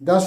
10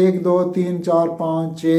1 2 3 4 5 6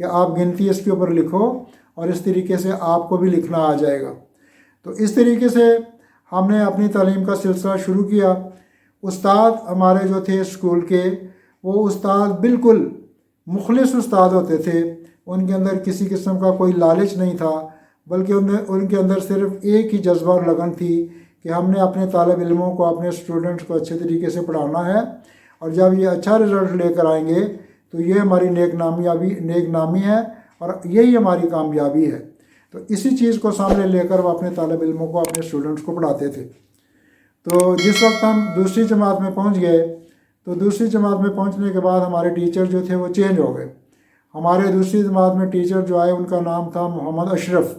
کہ آپ گنتی اس کے اوپر لکھو اور اس طریقے سے آپ کو بھی لکھنا آ جائے گا۔ تو اس طریقے سے ہم نے اپنی تعلیم کا سلسلہ شروع کیا۔ استاد ہمارے جو تھے اسکول کے، وہ استاد بالکل مخلص استاد ہوتے تھے۔ ان کے اندر کسی قسم کا کوئی لالچ نہیں تھا، بلکہ ان کے اندر صرف ایک ہی جذبہ اور لگن تھی کہ ہم نے اپنے طالب علموں کو، اپنے اسٹوڈنٹس کو اچھے طریقے سے پڑھانا ہے، اور جب یہ اچھا رزلٹ لے کر آئیں گے تو یہ ہماری نیک نامی ہے اور یہی ہماری کامیابی ہے۔ تو اسی چیز کو سامنے لے کر وہ اپنے طالب علموں کو، اپنے اسٹوڈنٹس کو پڑھاتے تھے۔ تو جس وقت ہم دوسری جماعت میں پہنچ گئے تو دوسری جماعت میں پہنچنے کے بعد ہمارے ٹیچر جو تھے وہ چینج ہو گئے۔ ہمارے دوسری جماعت میں ٹیچر جو آئے ان کا نام تھا محمد اشرف۔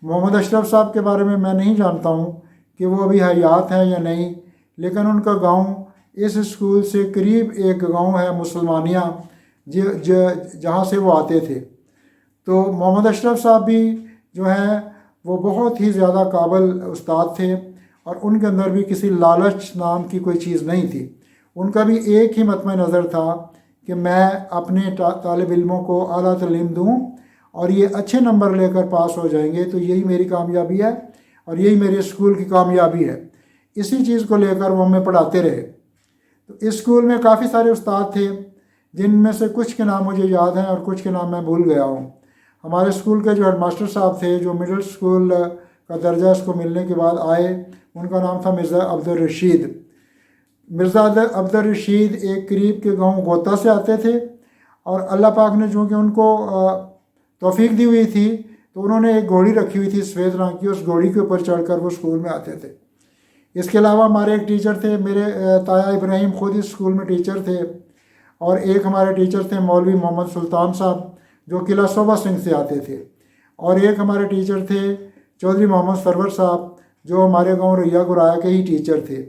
محمد اشرف صاحب کے بارے میں نہیں جانتا ہوں کہ وہ ابھی حیات ہیں یا نہیں، لیکن ان کا گاؤں اس اسکول سے قریب ایک گاؤں ہے مسلمانیہ، جہاں سے وہ آتے تھے۔ تو محمد اشرف صاحب بھی جو ہیں وہ بہت ہی زیادہ قابل استاد تھے، اور ان کے اندر بھی کسی لالچ نام کی کوئی چیز نہیں تھی۔ ان کا بھی ایک ہی مطمع نظر تھا کہ میں اپنے طالب علموں کو اعلیٰ تعلیم دوں اور یہ اچھے نمبر لے کر پاس ہو جائیں گے تو یہی میری کامیابی ہے اور یہی میرے اسکول کی کامیابی ہے۔ اسی چیز کو لے کر وہ ہمیں پڑھاتے رہے۔ تو اس اسکول میں کافی سارے استاد تھے، جن میں سے کچھ کے نام مجھے یاد ہیں اور کچھ کے نام میں بھول گیا ہوں۔ ہمارے اسکول کے جو ہیڈ ماسٹر صاحب تھے، جو مڈل اسکول کا درجہ اس کو ملنے کے بعد آئے، ان کا نام تھا مرزا عبدالرشید۔ مرزا عبدالرشید ایک قریب کے گاؤں غوطہ سے آتے تھے، اور اللہ پاک نے چونکہ ان کو توفیق دی ہوئی تھی تو انہوں نے ایک گھوڑی رکھی ہوئی تھی سفید رنگ کی، اس گھوڑی کے اوپر چڑھ کر وہ اسکول میں آتے تھے۔ اس کے علاوہ ہمارے ایک ٹیچر تھے، میرے تایا ابراہیم خود اس اسکول میں ٹیچر تھے، اور ایک ہمارے ٹیچر تھے مولوی محمد سلطان صاحب جو قلعہ صوبہ سنگھ سے آتے تھے، اور ایک ہمارے ٹیچر تھے چودھری محمد سرور صاحب جو ہمارے گاؤں ریا گرایا کے ہی ٹیچر تھے،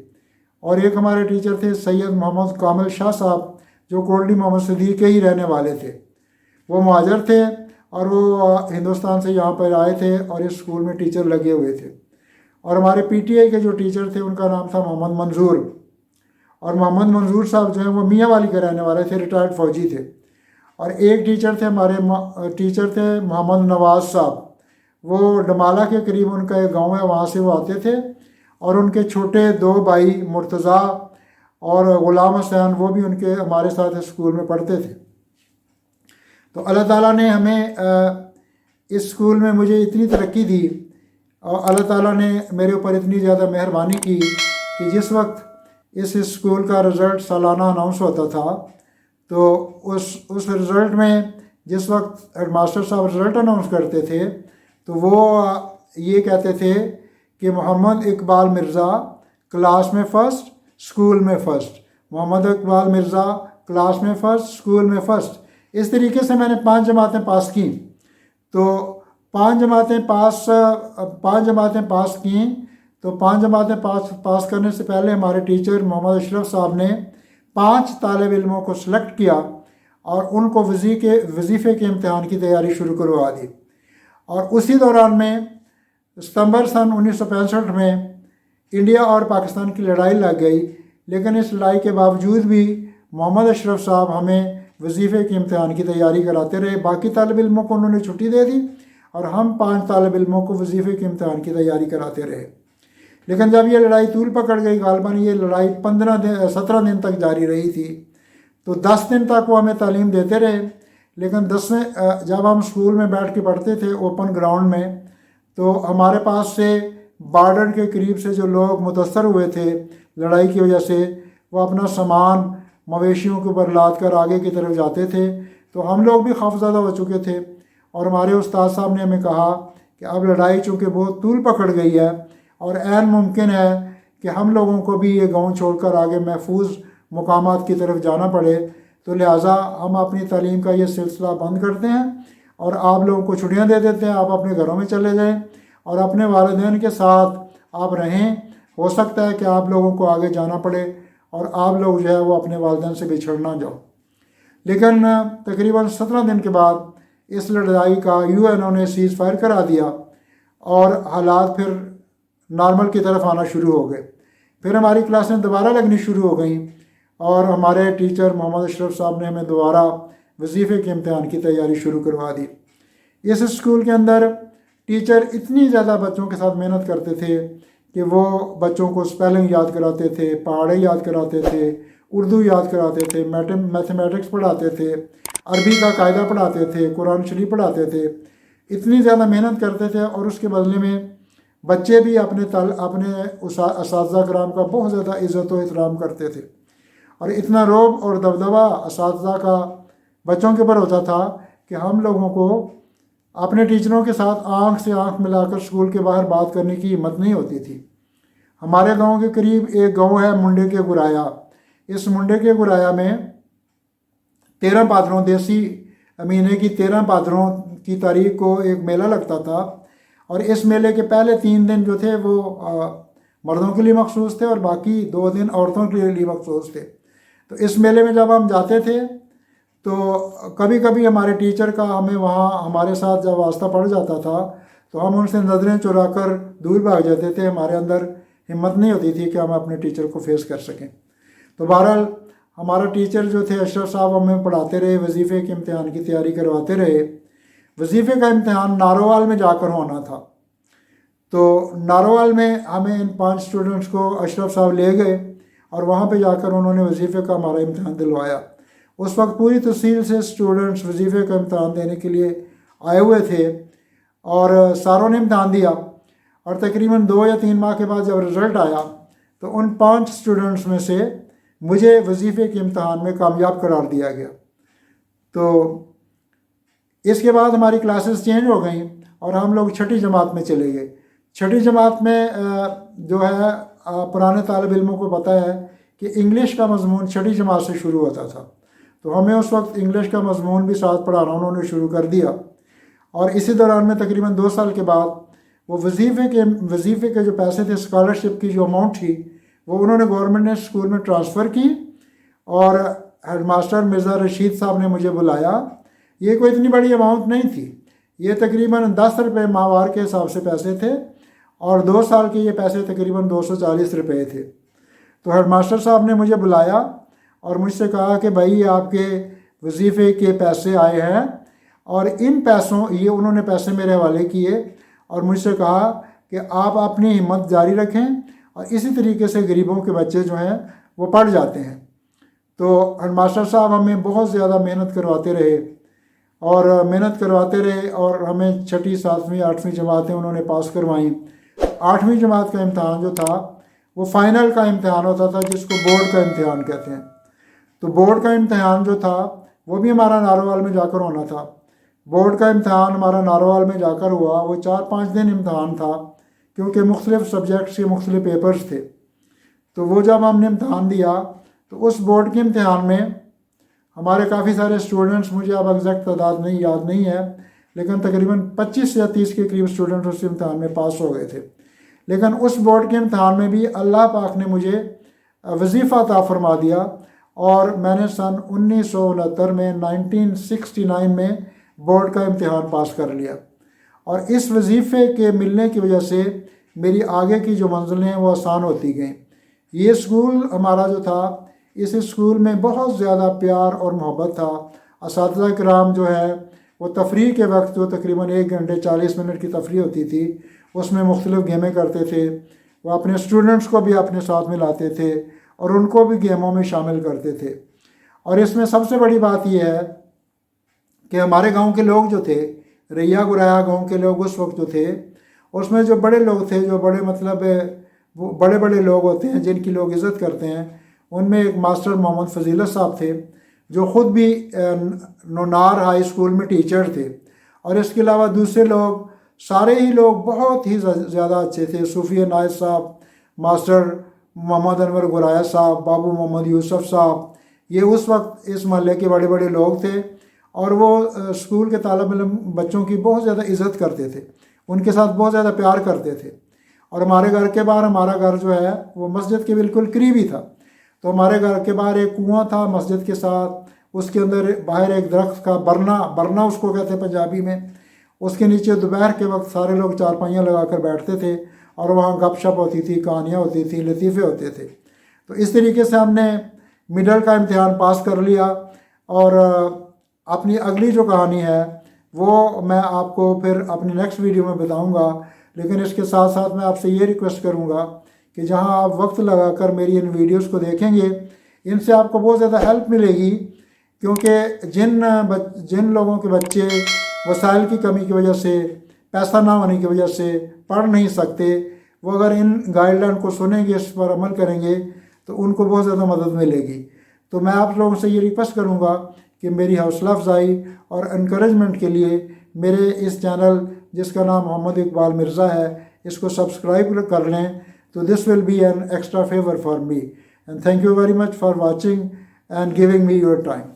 اور ایک ہمارے ٹیچر تھے سید محمد کامل شاہ صاحب جو کوٹلی محمد صدیق کے ہی رہنے والے تھے۔ وہ مہاجر تھے اور وہ ہندوستان سے یہاں پر آئے تھے اور اس اسکول میں ٹیچر لگے ہوئے تھے۔ اور ہمارے پی ٹی آئی کے جو ٹیچر تھے ان کا نام تھا محمد منظور، اور محمد منظور صاحب جو ہیں وہ میاں والی کے رہنے والے تھے، ریٹائرڈ فوجی تھے۔ اور ایک ٹیچر تھے محمد نواز صاحب، وہ ڈمالہ کے قریب ان کا ایک گاؤں ہے، وہاں سے وہ آتے تھے، اور ان کے چھوٹے دو بھائی مرتضیٰ اور غلام حسین وہ بھی ان کے ہمارے ساتھ اسکول میں پڑھتے تھے۔ تو اللہ تعالیٰ نے ہمیں اس اسکول میں مجھے اتنی ترقی دی، اور اللہ تعالیٰ نے میرے اوپر اتنی زیادہ مہربانی کی کہ جس وقت اس اسکول کا رزلٹ سالانہ اناؤنس ہوتا تھا تو اس رزلٹ میں جس وقت ہیڈ ماسٹر صاحب رزلٹ اناؤنس کرتے تھے تو وہ یہ کہتے تھے کہ محمد اقبال مرزا کلاس میں فرسٹ، اسکول میں فرسٹ، محمد اقبال مرزا کلاس میں فرسٹ، اسکول میں فرسٹ۔ اس طریقے سے میں نے 5 جماعتیں پاس کیں۔ تو 5 جماعتیں پاس کیں، تو 5 جماعتیں پاس کرنے سے پہلے ہمارے ٹیچر محمد اشرف صاحب نے 5 طالب علموں کو سلیکٹ کیا اور ان کو وظیفے کے امتحان کی تیاری شروع کروا دی۔ اور اسی دوران میں ستمبر سن 1965 میں انڈیا اور پاکستان کی لڑائی لگ گئی، لیکن اس لڑائی کے باوجود بھی محمد اشرف صاحب ہمیں وظیفے کے امتحان کی تیاری کراتے رہے۔ باقی طالب علموں کو انہوں نے چھٹی دے دی اور ہم 5 طالب علموں کو وظیفے کے امتحان کی تیاری کراتے رہے۔ لیکن جب یہ لڑائی طول پکڑ گئی، غالباً یہ لڑائی 17 دن تک جاری رہی تھی، تو 10 دن تک وہ ہمیں تعلیم دیتے رہے۔ لیکن جب ہم اسکول میں بیٹھ کے پڑھتے تھے اوپن گراؤنڈ میں، تو ہمارے پاس سے بارڈر کے قریب سے جو لوگ متاثر ہوئے تھے لڑائی کی وجہ سے، وہ اپنا سامان مویشیوں کے اوپر لاد کر آگے کی طرف جاتے تھے۔ تو ہم لوگ بھی خوفزدہ ہو چکے تھے، اور ہمارے استاد صاحب نے ہمیں کہا کہ اب لڑائی چونکہ بہت طول پکڑ گئی ہے اور عین ممکن ہے کہ ہم لوگوں کو بھی یہ گاؤں چھوڑ کر آگے محفوظ مقامات کی طرف جانا پڑے، تو لہٰذا ہم اپنی تعلیم کا یہ سلسلہ بند کرتے ہیں اور آپ لوگوں کو چھٹیاں دے دیتے ہیں، آپ اپنے گھروں میں چلے جائیں اور اپنے والدین کے ساتھ آپ رہیں۔ ہو سکتا ہے کہ آپ لوگوں کو آگے جانا پڑے اور آپ لوگ جو ہے وہ اپنے والدین سے بچھڑ نہ جاؤ۔ لیکن تقریباً 17 دن کے بعد اس لڑائی کا UN نے سیز فائر کرا دیا اور حالات پھر نارمل کی طرف آنا شروع ہو گئے۔ پھر ہماری کلاسیں دوبارہ لگنی شروع ہو گئیں اور ہمارے ٹیچر محمد اشرف صاحب نے ہمیں دوبارہ وظیفے کے امتحان کی تیاری شروع کروا دی۔ اس اسکول کے اندر ٹیچر اتنی زیادہ بچوں کے ساتھ محنت کرتے تھے کہ وہ بچوں کو اسپیلنگ یاد کراتے تھے، پہاڑے یاد کراتے تھے، اردو یاد کراتے تھے، میتھمیٹکس پڑھاتے تھے، عربی کا قاعدہ پڑھاتے تھے، قرآن شریف پڑھاتے تھے۔ اتنی زیادہ محنت کرتے تھے اور اس کے بدلے میں بچے بھی اپنے اساتذہ کرام کا بہت زیادہ عزت و احترام کرتے تھے، اور اتنا رعب اور دبدبہ اساتذہ کا بچوں کے اوپر ہوتا تھا کہ ہم لوگوں کو اپنے ٹیچروں کے ساتھ آنکھ سے آنکھ ملا کر اسکول کے باہر بات کرنے کی ہمت نہیں ہوتی تھی۔ ہمارے گاؤں کے قریب ایک گاؤں ہے منڈے کے گرایا۔ اس منڈے کے گرایا میں 13 بھادروں دیسی مہینے کی 13 بھادروں کی تاریخ کو ایک میلہ لگتا تھا، اور اس میلے کے پہلے 3 دن جو تھے وہ مردوں کے لیے مخصوص تھے اور باقی 2 دن عورتوں کے لیے مخصوص تھے۔ تو اس میلے میں جب ہم جاتے تھے تو کبھی کبھی ہمارے ٹیچر کا ہمیں وہاں ہمارے ساتھ جب واسطہ پڑ جاتا تھا تو ہم ان سے نظریں چرا کر دور بھاگ جاتے تھے۔ ہمارے اندر ہمت نہیں ہوتی تھی کہ ہم اپنے ٹیچر کو فیس کر سکیں۔ تو بہرحال ہمارا ٹیچر جو تھے اشرف صاحب ہمیں پڑھاتے رہے، وظیفے کے امتحان کی تیاری کرواتے رہے۔ وظیفے کا امتحان ناروال میں جا کر ہونا تھا، تو ناروال میں ہمیں ان 5 اسٹوڈنٹس کو اشرف صاحب لے گئے اور وہاں پہ جا کر انہوں نے وظیفے کا ہمارا امتحان دلوایا۔ اس وقت پوری تفصیل سے اسٹوڈنٹس وظیفے کا امتحان دینے کے لیے آئے ہوئے تھے اور ساروں نے امتحان دیا، اور تقریباً 2 یا 3 ماہ کے بعد جب رزلٹ آیا تو ان 5 اسٹوڈنٹس میں سے مجھے وظیفے کے امتحان میں کامیاب قرار دیا گیا۔ تو اس کے بعد ہماری کلاسز چینج ہو گئیں اور ہم لوگ 6ٹھی جماعت میں چلے گئے۔ 6ٹھی جماعت میں جو ہے پرانے طالب علموں کو پتہ ہے کہ انگلش کا مضمون 6ٹھی جماعت سے شروع ہوتا تھا، تو ہمیں اس وقت انگلش کا مضمون بھی ساتھ پڑھانا انہوں نے شروع کر دیا، اور اسی دوران میں تقریباً 2 سال کے بعد وہ وظیفے کے جو پیسے تھے، اسکالرشپ کی جو اماؤنٹ تھی، وہ انہوں نے گورنمنٹ نے اسکول میں ٹرانسفر کی، اور ہیڈ ماسٹر مرزا رشید صاحب نے مجھے بلایا۔ یہ کوئی اتنی بڑی اماؤنٹ نہیں تھی، یہ تقریباً 10 روپے ماہوار کے حساب سے پیسے تھے، اور 2 سال کے یہ پیسے تقریباً 240 روپے تھے۔ تو ہیڈ ماسٹر صاحب نے مجھے بلایا اور مجھ سے کہا کہ بھائی آپ کے وظیفے کے پیسے آئے ہیں، اور ان پیسوں یہ انہوں نے پیسے میرے حوالے کیے اور مجھ سے کہا کہ آپ اپنی ہمت جاری رکھیں، اور اسی طریقے سے غریبوں کے بچے جو ہیں وہ پڑھ جاتے ہیں۔ تو ہیڈ ماسٹر صاحب ہمیں بہت زیادہ محنت کرواتے رہے اور ہمیں 6ٹھی 7ویں 8ویں جماعتیں انہوں نے پاس کروائیں۔ 8ویں جماعت کا امتحان جو تھا وہ فائنل کا امتحان ہوتا تھا، جس کو بورڈ کا امتحان کہتے ہیں۔ تو بورڈ کا امتحان جو تھا وہ بھی ہمارا ناروال میں جا کر ہونا تھا۔ بورڈ کا امتحان ہمارا ناروال میں جا کر ہوا، وہ 4-5 دن امتحان تھا، کیونکہ مختلف سبجیکٹس کے مختلف پیپرز تھے۔ تو وہ جب ہم نے امتحان دیا تو اس بورڈ کے امتحان میں ہمارے کافی سارے اسٹوڈنٹس، مجھے اب ایگزیکٹ تعداد یاد نہیں ہے، لیکن تقریباً 25 یا 30 کے قریب اسٹوڈنٹ اس امتحان میں پاس ہو گئے تھے۔ لیکن اس بورڈ کے امتحان میں بھی اللہ پاک نے مجھے وظیفہ عطا فرما دیا، اور میں نے سن 1969 میں 1969 میں بورڈ کا امتحان پاس کر لیا، اور اس وظیفے کے ملنے کی وجہ سے میری آگے کی جو منزلیں ہیں وہ آسان ہوتی گئیں۔ یہ اسکول ہمارا جو تھا، اس اسکول میں بہت زیادہ پیار اور محبت تھا۔ اساتذہ کرام جو ہے وہ تفریح کے وقت جو تقریباً 1 گھنٹے 40 منٹ کی تفریح ہوتی تھی، اس میں مختلف گیمیں کرتے تھے۔ وہ اپنے اسٹوڈنٹس کو بھی اپنے ساتھ میں لاتے تھے اور ان کو بھی گیموں میں شامل کرتے تھے۔ اور اس میں سب سے بڑی بات یہ ہے کہ ہمارے گاؤں کے لوگ جو تھے، ریا گرایا گاؤں کے لوگ اس وقت جو تھے، اس میں جو بڑے لوگ تھے، جو بڑے بڑے لوگ ہوتے ہیں جن کی لوگ عزت کرتے ہیں، ان میں ایک ماسٹر محمد فضیلت صاحب تھے، جو خود بھی نونار ہائی اسکول میں ٹیچر تھے، اور اس کے علاوہ دوسرے لوگ، سارے ہی لوگ بہت ہی زیادہ اچھے تھے۔ صوفی عنایت صاحب، ماسٹر محمد انور گرایا صاحب، بابو محمد یوسف صاحب، یہ اس وقت اس محلے کے بڑے بڑے لوگ تھے، اور وہ اسکول کے طالب علم بچوں کی بہت زیادہ عزت کرتے تھے، ان کے ساتھ بہت زیادہ پیار کرتے تھے۔ اور ہمارے گھر کے باہر، ہمارا گھر جو ہے وہ مسجد کے بالکل قریب ہی تھا، تو ہمارے گھر کے باہر ایک کنواں تھا مسجد کے ساتھ، اس کے اندر باہر ایک درخت کا برنا اس کو کہتے ہیں پنجابی میں، اس کے نیچے دوپہر کے وقت سارے لوگ چارپائیاں لگا کر بیٹھتے تھے، اور وہاں گپ شپ ہوتی تھی، کہانیاں ہوتی تھیں، لطیفے ہوتے تھے۔ تو اس طریقے سے ہم نے مڈل کا امتحان پاس کر لیا، اور اپنی اگلی جو کہانی ہے وہ میں آپ کو پھر اپنی نیکسٹ ویڈیو میں بتاؤں گا، لیکن اس کے ساتھ ساتھ میں آپ سے یہ ریکویسٹ کروں گا کہ جہاں آپ وقت لگا کر میری ان ویڈیوز کو دیکھیں گے، ان سے آپ کو بہت زیادہ ہیلپ ملے گی، کیونکہ جن لوگوں کے بچے وسائل کی کمی کی وجہ سے، پیسہ نہ ہونے کی وجہ سے پڑھ نہیں سکتے، وہ اگر ان گائیڈ لائن کو سنیں گے، اس پر عمل کریں گے تو ان کو بہت زیادہ مدد ملے گی۔ تو میں آپ لوگوں سے یہ ریکویسٹ کروں گا کہ میری حوصلہ افزائی اور انکریجمنٹ کے لیے میرے اس چینل جس کا نام محمد اقبال مرزا ہے، اس کو سبسکرائب کر لیں، تو this will be an extra favour for me, and thank you very much for watching and giving me your time.